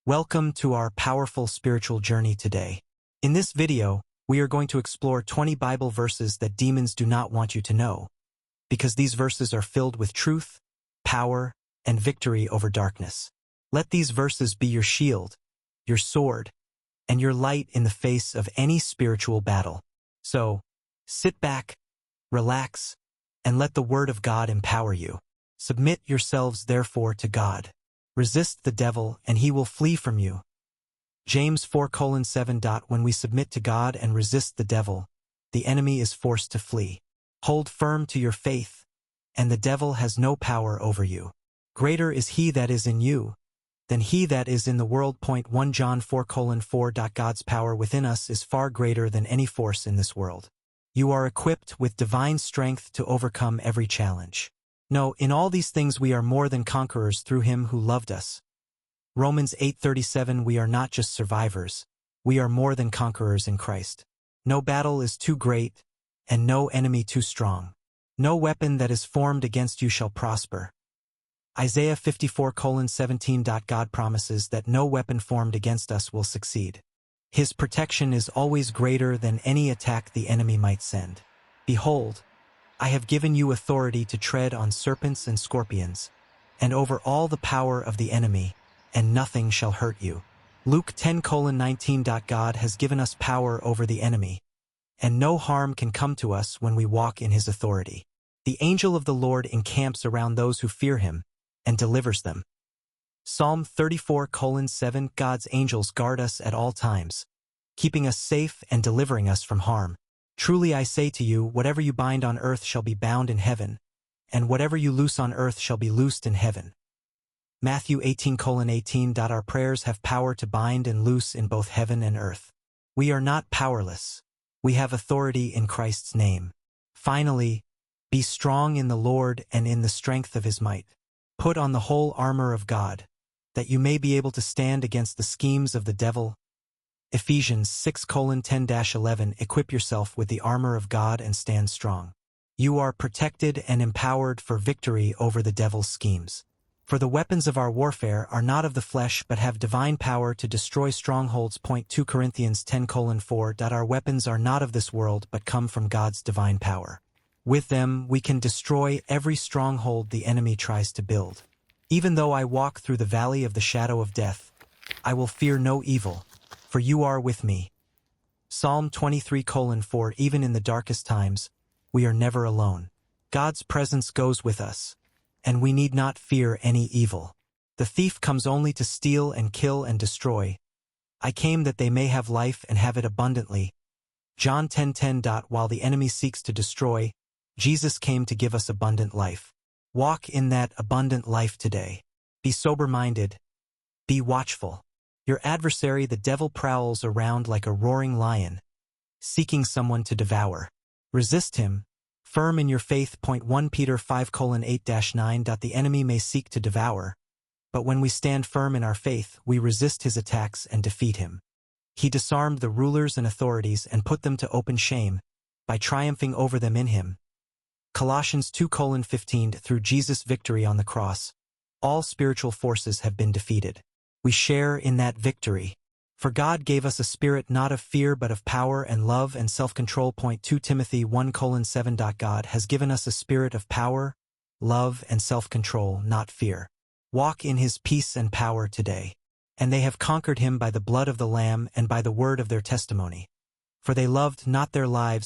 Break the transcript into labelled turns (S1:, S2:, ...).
S1: Welcome to our powerful spiritual journey today. In this video, we are going to explore 20 Bible verses that demons do not want you to know, because these verses are filled with truth, power, and victory over darkness. Let these verses be your shield, your sword, and your light in the face of any spiritual battle. So, sit back, relax, and let the Word of God empower you. Submit yourselves therefore to God. Resist the devil, and he will flee from you. James 4:7. When we submit to God and resist the devil, the enemy is forced to flee. Hold firm to your faith, and the devil has no power over you. Greater is he that is in you than he that is in the world. 1 John 4:4. God's power within us is far greater than any force in this world. You are equipped with divine strength to overcome every challenge. No, in all these things we are more than conquerors through him who loved us. Romans 8:37. We are not just survivors. We are more than conquerors in Christ. No battle is too great, and no enemy too strong. No weapon that is formed against you shall prosper. Isaiah 54:17. God promises that no weapon formed against us will succeed. His protection is always greater than any attack the enemy might send. Behold, I have given you authority to tread on serpents and scorpions, and over all the power of the enemy, and nothing shall hurt you. Luke 10:19. God has given us power over the enemy, and no harm can come to us when we walk in his authority. The angel of the Lord encamps around those who fear him, and delivers them. Psalm 34:7. God's angels guard us at all times, keeping us safe and delivering us from harm. Truly I say to you, whatever you bind on earth shall be bound in heaven, and whatever you loose on earth shall be loosed in heaven. Matthew 18:18. Our prayers have power to bind and loose in both heaven and earth. We are not powerless. We have authority in Christ's name. Finally, be strong in the Lord and in the strength of his might. Put on the whole armor of God, that you may be able to stand against the schemes of the devil. Ephesians 6:10-11. Equip yourself with the armor of God and stand strong. You are protected and empowered for victory over the devil's schemes. For the weapons of our warfare are not of the flesh but have divine power to destroy strongholds. 2 Corinthians 10:4. Our weapons are not of this world but come from God's divine power. With them we can destroy every stronghold the enemy tries to build. Even though I walk through the valley of the shadow of death, I will fear no evil, for you are with me. Psalm 23:4. Even in the darkest times, we are never alone. God's presence goes with us, and we need not fear any evil. The thief comes only to steal and kill and destroy. I came that they may have life and have it abundantly. John 10:10. While the enemy seeks to destroy, Jesus came to give us abundant life. Walk in that abundant life today. Be sober-minded. Be watchful. Your adversary, the devil, prowls around like a roaring lion, seeking someone to devour. Resist him, firm in your faith. 1 Peter 5:8-9. The enemy may seek to devour, but when we stand firm in our faith, we resist his attacks and defeat him. He disarmed the rulers and authorities and put them to open shame by triumphing over them in him. Colossians 2:15. Through Jesus' victory on the cross, all spiritual forces have been defeated. We share in that victory. For God gave us a spirit not of fear but of power and love and self-control. 2 Timothy 1:7. God has given us a spirit of power, love, and self-control, not fear. Walk in his peace and power today. And they have conquered him by the blood of the Lamb and by the word of their testimony. For they loved not their lives